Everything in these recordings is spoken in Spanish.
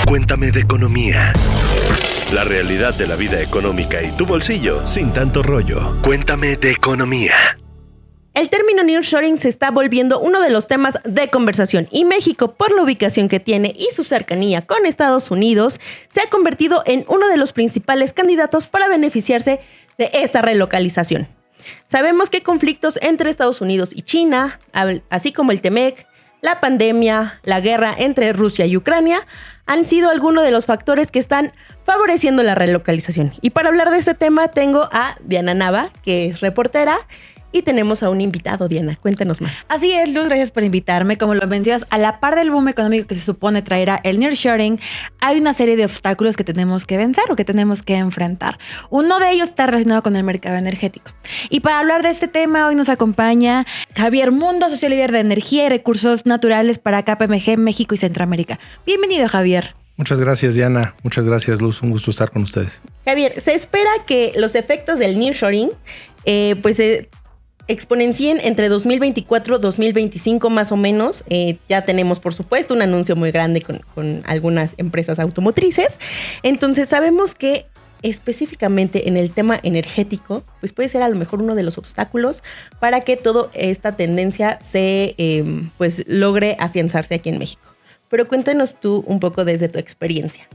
Cuéntame de economía. La realidad de la vida económica y tu bolsillo sin tanto rollo. Cuéntame de economía. El término nearshoring se está volviendo uno de los temas de conversación y México, por la ubicación que tiene y su cercanía con Estados Unidos, se ha convertido en uno de los principales candidatos para beneficiarse de esta relocalización. Sabemos que conflictos entre Estados Unidos y China, así como el TEMEC, la pandemia, la guerra entre Rusia y Ucrania, han sido algunos de los factores que están favoreciendo la relocalización. Y para hablar de este tema tengo a Diana Nava, que es reportera, y tenemos a un invitado. Diana, cuéntanos más. Así es, Luz, gracias por invitarme. Como lo mencionas, a la par del boom económico que se supone traerá el nearshoring, hay una serie de obstáculos que tenemos que vencer o que tenemos que enfrentar. Uno de ellos está relacionado con el mercado energético. Y para hablar de este tema, hoy nos acompaña Javier Mundo, socio líder de energía y recursos naturales para KPMG México y Centroamérica. Bienvenido, Javier. Muchas gracias, Diana. Muchas gracias, Luz. Un gusto estar con ustedes. Javier, se espera que los efectos del nearshoring se exponencien entre 2024 y 2025 más o menos. Ya tenemos, por supuesto, un anuncio muy grande con algunas empresas automotrices. Entonces sabemos que específicamente en el tema energético, pues puede ser a lo mejor uno de los obstáculos para que toda esta tendencia se logre afianzarse aquí en México. Pero cuéntanos tú un poco desde tu experiencia.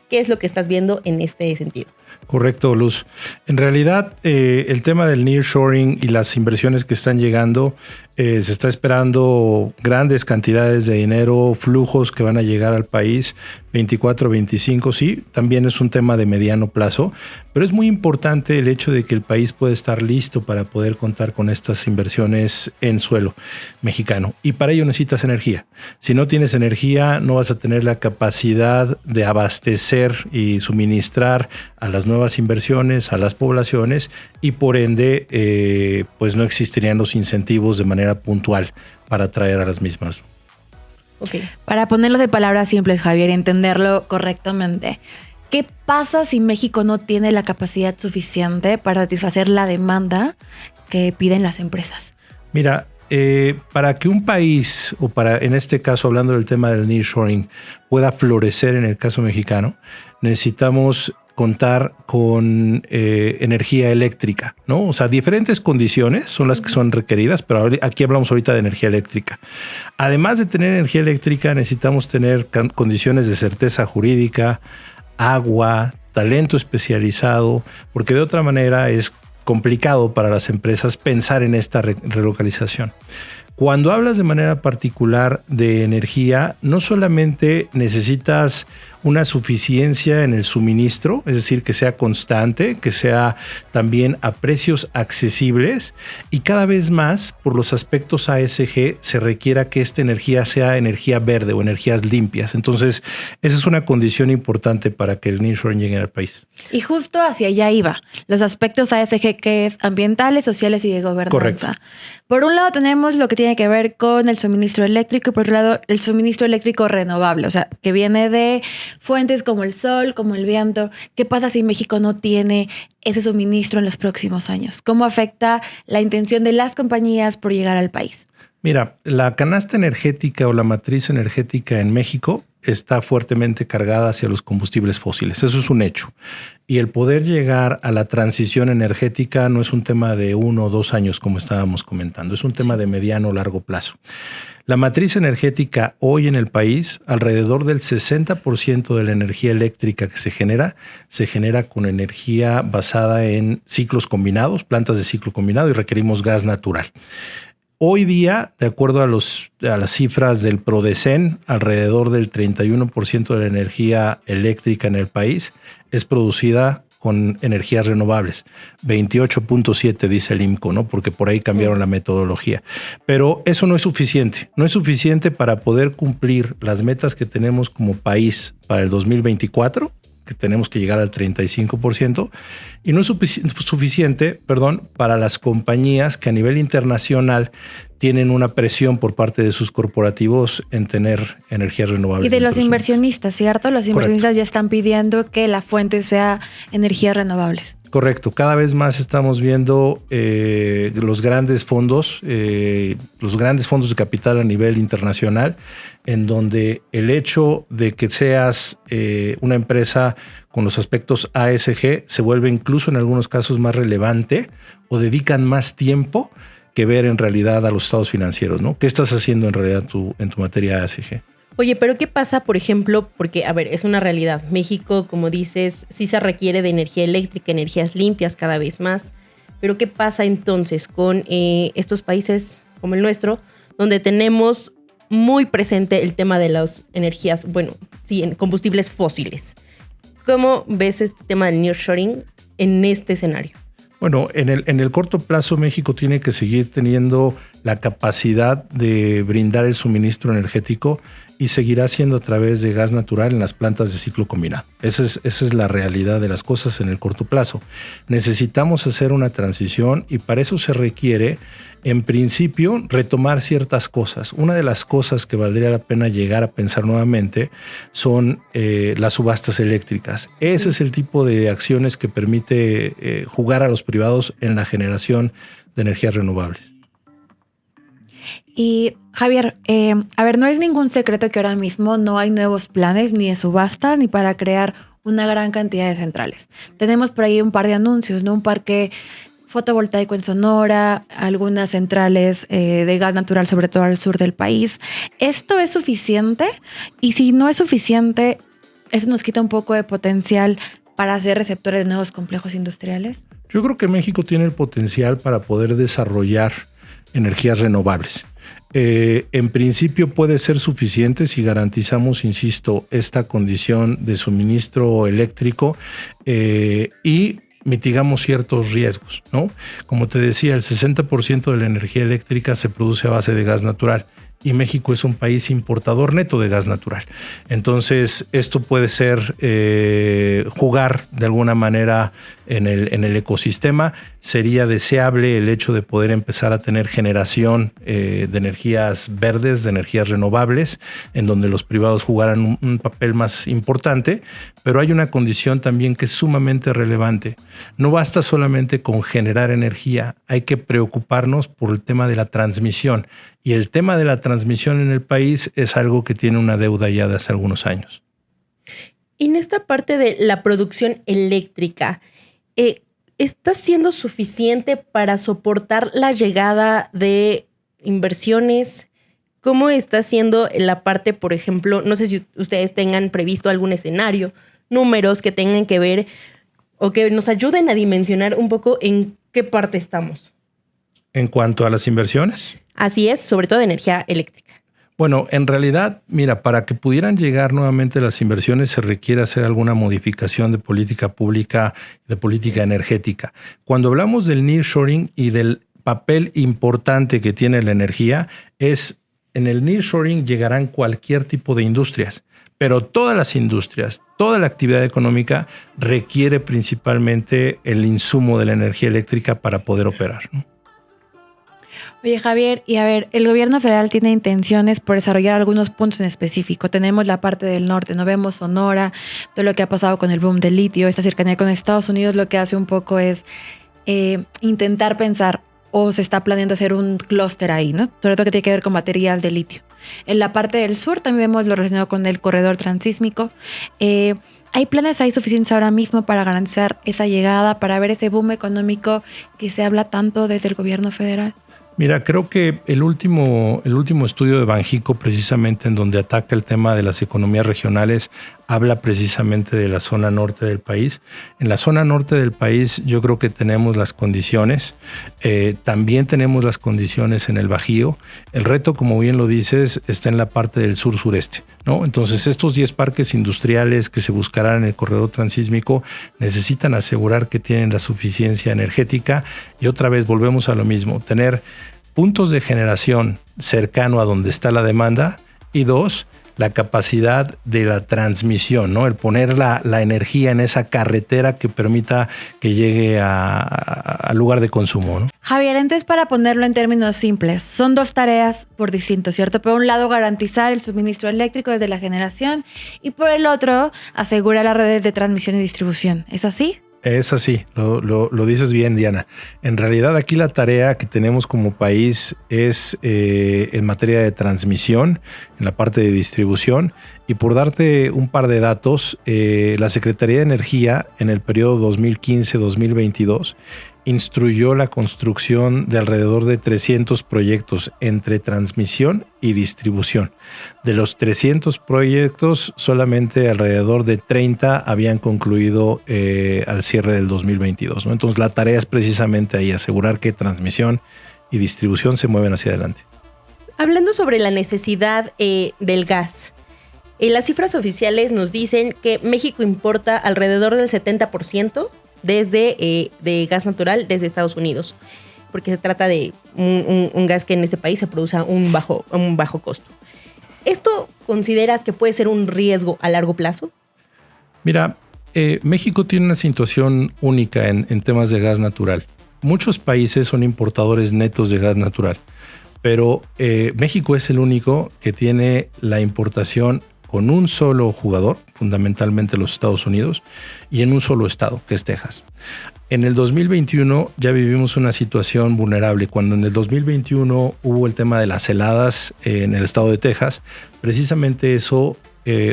¿Qué es lo que estás viendo en este sentido? Correcto, Luz. En realidad, el tema del nearshoring y las inversiones que están llegando, se está esperando grandes cantidades de dinero, flujos que van a llegar al país, 24, 25, sí, también es un tema de mediano plazo, pero es muy importante el hecho de que el país puede estar listo para poder contar con estas inversiones en suelo mexicano. Y para ello necesitas energía. Si no tienes energía, no vas a tener la capacidad de abastecer y suministrar a las nuevas inversiones, a las poblaciones, y por ende, pues no existirían los incentivos de manera puntual para atraer a las mismas. Okay. Para ponerlo de palabras simples, Javier, y entenderlo correctamente, ¿qué pasa si México no tiene la capacidad suficiente para satisfacer la demanda que piden las empresas? Mira, para que un país, o para, en este caso, hablando del tema del nearshoring, pueda florecer en el caso mexicano, necesitamos contar con energía eléctrica, ¿no? O sea, diferentes condiciones son las que son requeridas, pero aquí hablamos ahorita de energía eléctrica. Además de tener energía eléctrica, necesitamos tener condiciones de certeza jurídica, agua, talento especializado, porque de otra manera es complicado para las empresas pensar en esta relocalización. Cuando hablas de manera particular de energía, no solamente necesitas una suficiencia en el suministro, es decir, que sea constante, que sea también a precios accesibles, y cada vez más por los aspectos ASG se requiera que esta energía sea energía verde o energías limpias. Entonces, esa es una condición importante para que el nearshoring llegue al país. Y justo hacia allá iba, los aspectos ASG, que es ambientales, sociales y de gobernanza. Correcto. Por un lado tenemos lo que tiene que ver con el suministro eléctrico y por otro lado el suministro eléctrico renovable, o sea, que viene de fuentes como el sol, como el viento. ¿Qué pasa si México no tiene ese suministro en los próximos años? ¿Cómo afecta la intención de las compañías por llegar al país? Mira, la canasta energética o la matriz energética en México está fuertemente cargada hacia los combustibles fósiles. Eso es un hecho. Y el poder llegar a la transición energética no es un tema de 1 o 2 años, como estábamos comentando. Es un tema de mediano o largo plazo. La matriz energética hoy en el país, alrededor del 60% de la energía eléctrica que se genera con energía basada en ciclos combinados, plantas de ciclo combinado, y requerimos gas natural. Hoy día, de acuerdo a las cifras del PRODECEN, alrededor del 31% de la energía eléctrica en el país es producida con energías renovables. 28.7 dice el IMCO, ¿no? Porque por ahí cambiaron la metodología. Pero eso no es suficiente. No es suficiente para poder cumplir las metas que tenemos como país para el 2024, que tenemos que llegar al 35%, y no es suficiente, para las compañías que a nivel internacional tienen una presión por parte de sus corporativos en tener energías renovables. Y de los inversionistas, ¿cierto? Los inversionistas Correcto. Ya están pidiendo que la fuente sea energías renovables. Correcto. Cada vez más estamos viendo los grandes fondos de capital a nivel internacional en donde el hecho de que seas una empresa con los aspectos ASG se vuelve incluso en algunos casos más relevante o dedican más tiempo que ver en realidad a los estados financieros, ¿no? ¿Qué estás haciendo en realidad en tu materia ASG? Oye, pero ¿qué pasa, por ejemplo? Porque, a ver, es una realidad. México, como dices, sí se requiere de energía eléctrica, energías limpias cada vez más. Pero ¿qué pasa entonces con estos países como el nuestro, donde tenemos muy presente el tema de las energías, en combustibles fósiles? ¿Cómo ves este tema del nearshoring en este escenario? Bueno, en el corto plazo México tiene que seguir teniendo la capacidad de brindar el suministro energético y seguirá siendo a través de gas natural en las plantas de ciclo combinado. Esa es la realidad de las cosas en el corto plazo. Necesitamos hacer una transición y para eso se requiere, en principio, retomar ciertas cosas. Una de las cosas que valdría la pena llegar a pensar nuevamente son las subastas eléctricas. Ese es el tipo de acciones que permite jugar a los privados en la generación de energías renovables. Y Javier, no es ningún secreto que ahora mismo no hay nuevos planes ni de subasta ni para crear una gran cantidad de centrales. Tenemos por ahí un par de anuncios, ¿no? Un parque fotovoltaico en Sonora, algunas centrales de gas natural, sobre todo al sur del país. ¿Esto es suficiente? Y si no es suficiente, ¿eso nos quita un poco de potencial para ser receptores de nuevos complejos industriales? Yo creo que México tiene el potencial para poder desarrollar energías renovables. En principio puede ser suficiente si garantizamos, insisto, esta condición de suministro eléctrico y mitigamos ciertos riesgos, ¿no? Como te decía, el 60% de la energía eléctrica se produce a base de gas natural y México es un país importador neto de gas natural. Entonces, esto puede ser jugar de alguna manera en el ecosistema. Sería deseable el hecho de poder empezar a tener generación de energías verdes, de energías renovables, en donde los privados jugaran un papel más importante, pero hay una condición también que es sumamente relevante. No basta solamente con generar energía, hay que preocuparnos por el tema de la transmisión. Y el tema de la transmisión en el país es algo que tiene una deuda ya de hace algunos años. Y en esta parte de la producción eléctrica, ¿está siendo suficiente para soportar la llegada de inversiones? ¿Cómo está siendo la parte, por ejemplo, no sé si ustedes tengan previsto algún escenario, números que tengan que ver o que nos ayuden a dimensionar un poco en qué parte estamos? En cuanto a las inversiones. Así es, sobre todo de energía eléctrica. Bueno, en realidad, mira, para que pudieran llegar nuevamente las inversiones se requiere hacer alguna modificación de política pública, de política energética. Cuando hablamos del nearshoring y del papel importante que tiene la energía, en el nearshoring llegarán cualquier tipo de industrias, pero todas las industrias, toda la actividad económica requiere principalmente el insumo de la energía eléctrica para poder operar, ¿no? Oye, Javier, y a ver, el gobierno federal tiene intenciones por desarrollar algunos puntos en específico. Tenemos la parte del norte, no vemos Sonora, todo lo que ha pasado con el boom del litio, esta cercanía con Estados Unidos, lo que hace un poco es intentar pensar o se está planeando hacer un clúster ahí, ¿no? Sobre todo que tiene que ver con baterías de litio. En la parte del sur también vemos lo relacionado con el corredor transísmico. ¿Hay planes ahí suficientes ahora mismo para garantizar esa llegada, para ver ese boom económico que se habla tanto desde el gobierno federal? Mira, creo que el último estudio de Banjico, precisamente en donde ataca el tema de las economías regionales, habla precisamente de la zona norte del país. En la zona norte del país yo creo que tenemos las condiciones, también tenemos las condiciones en el Bajío. El reto, como bien lo dices, está en la parte del sur-sureste, ¿no? Entonces, estos 10 parques industriales que se buscarán en el corredor transísmico necesitan asegurar que tienen la suficiencia energética y otra vez volvemos a lo mismo, tener puntos de generación cercano a donde está la demanda y 2, la capacidad de la transmisión, ¿no? El poner la energía en esa carretera que permita que llegue al lugar de consumo, ¿no? Javier, entonces para ponerlo en términos simples, son dos tareas por distinto, ¿cierto? Por un lado, garantizar el suministro eléctrico desde la generación y por el otro, asegurar las redes de transmisión y distribución. ¿Es así? Es así, lo dices bien, Diana. En realidad aquí la tarea que tenemos como país es en materia de transmisión, en la parte de distribución. Y por darte un par de datos, la Secretaría de Energía en el periodo 2015-2022 instruyó la construcción de alrededor de 300 proyectos entre transmisión y distribución. De los 300 proyectos, solamente alrededor de 30 habían concluido al cierre del 2022, ¿no? Entonces la tarea es precisamente ahí, asegurar que transmisión y distribución se mueven hacia adelante. Hablando sobre la necesidad del gas, las cifras oficiales nos dicen que México importa alrededor del 70% de gas natural desde Estados Unidos, porque se trata de un gas que en este país se produce a un bajo costo. ¿Esto consideras que puede ser un riesgo a largo plazo? Mira, México tiene una situación única en temas de gas natural. Muchos países son importadores netos de gas natural, pero México es el único que tiene la importación con un solo jugador, fundamentalmente los Estados Unidos, y en un solo estado, que es Texas. En el 2021 ya vivimos una situación vulnerable. Cuando en el 2021 hubo el tema de las heladas en el estado de Texas, precisamente eso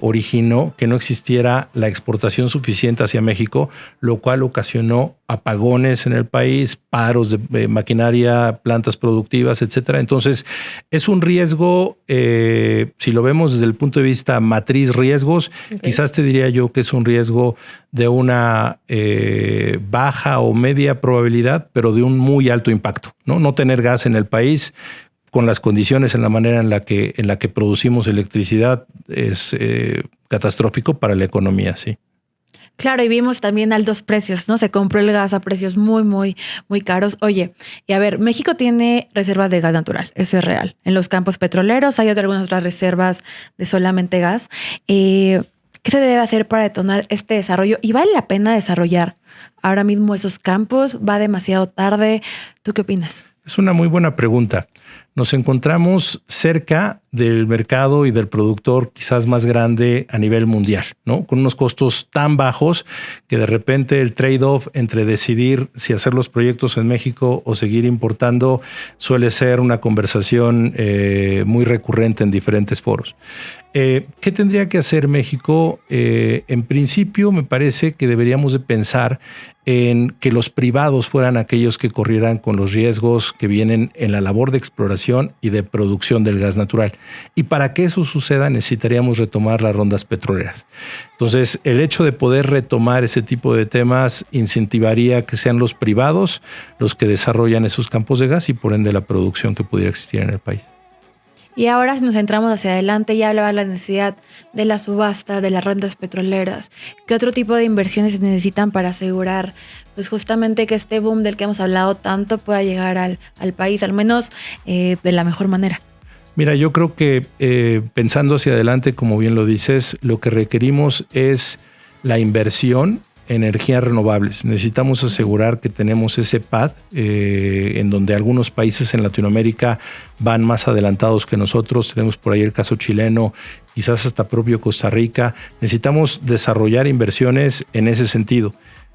originó que no existiera la exportación suficiente hacia México, lo cual ocasionó apagones en el país, paros de maquinaria, plantas productivas, etcétera. Entonces, es un riesgo, si lo vemos desde el punto de vista matriz riesgos, quizás te diría yo que es un riesgo de una baja o media probabilidad, pero de un muy alto impacto, ¿no? No tener gas en el país con las condiciones en la manera en la que producimos electricidad es catastrófico para la economía, sí. Claro, y vimos también altos precios, ¿no? Se compró el gas a precios muy, muy, muy caros. Oye, y a ver, México tiene reservas de gas natural, eso es real. En los campos petroleros hay algunas otras reservas de solamente gas. ¿Qué se debe hacer para detonar este desarrollo? ¿Y vale la pena desarrollar ahora mismo esos campos? ¿Va demasiado tarde? ¿Tú qué opinas? Es una muy buena pregunta. Nos encontramos cerca del mercado y del productor quizás más grande a nivel mundial, ¿no? Con unos costos tan bajos que de repente el trade-off entre decidir si hacer los proyectos en México o seguir importando suele ser una conversación muy recurrente en diferentes foros. ¿Qué tendría que hacer México? En principio me parece que deberíamos de pensar en que los privados fueran aquellos que corrieran con los riesgos que vienen en la labor de exploración y de producción del gas natural. Y para que eso suceda necesitaríamos retomar las rondas petroleras. Entonces, el hecho de poder retomar ese tipo de temas incentivaría que sean los privados los que desarrollan esos campos de gas y por ende la producción que pudiera existir en el país. Y ahora si nos centramos hacia adelante, ya hablaba de la necesidad de la subasta, de las rentas petroleras. ¿Qué otro tipo de inversiones se necesitan para asegurar pues justamente que este boom del que hemos hablado tanto pueda llegar al país, al menos de la mejor manera? Mira, yo creo que pensando hacia adelante, como bien lo dices, lo que requerimos es la inversión en energías renovables. Necesitamos asegurar que tenemos ese path en donde algunos países en Latinoamérica van más adelantados que nosotros. Tenemos por ahí el caso chileno, quizás hasta propio Costa Rica. Necesitamos desarrollar inversiones en ese sentido.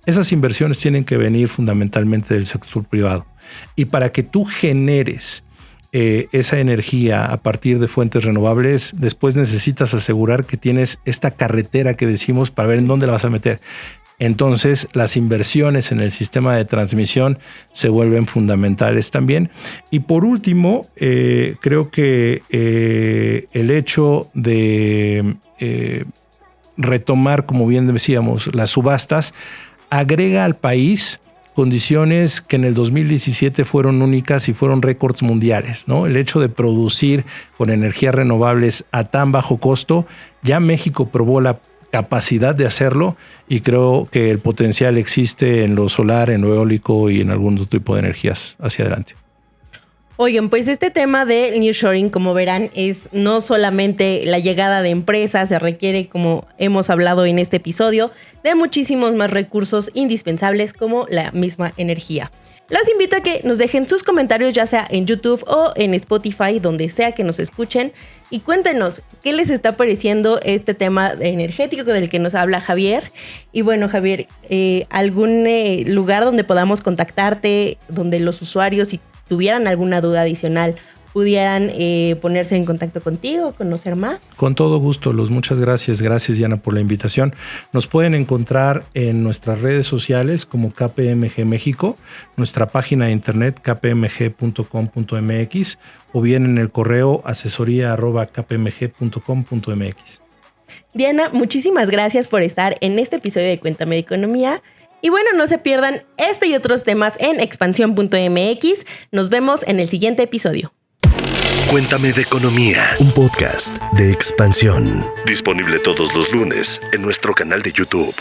Esas inversiones tienen que venir fundamentalmente del sector privado. Y para que tú generes esa energía a partir de fuentes renovables, después necesitas asegurar que tienes esta carretera que decimos para ver en dónde la vas a meter. Entonces, las inversiones en el sistema de transmisión se vuelven fundamentales también. Y por último, creo que el hecho de retomar, como bien decíamos, las subastas, agrega al país condiciones que en el 2017 fueron únicas y fueron récords mundiales, ¿no? El hecho de producir con energías renovables a tan bajo costo, ya México probó la capacidad de hacerlo y creo que el potencial existe en lo solar, en lo eólico y en algún otro tipo de energías hacia adelante. Oigan, pues este tema de nearshoring, como verán, es no solamente la llegada de empresas, se requiere, como hemos hablado en este episodio, de muchísimos más recursos indispensables como la misma energía. Los invito a que nos dejen sus comentarios, ya sea en YouTube o en Spotify, donde sea que nos escuchen, y cuéntenos qué les está pareciendo este tema energético del que nos habla Javier. Y bueno, Javier, ¿algún lugar donde podamos contactarte, donde los usuarios, si tuvieran alguna duda adicional, pudieran ponerse en contacto contigo, conocer más? Con todo gusto, Luz. Muchas gracias. Gracias, Diana, por la invitación. Nos pueden encontrar en nuestras redes sociales como KPMG México, nuestra página de internet kpmg.com.mx o bien en el correo asesoría@kpmg.com.mx. Diana, muchísimas gracias por estar en este episodio de Cuéntame de Economía. Y bueno, no se pierdan este y otros temas en expansión.mx. Nos vemos en el siguiente episodio. Cuéntame de Economía, un podcast de Expansión. Disponible todos los lunes en nuestro canal de YouTube.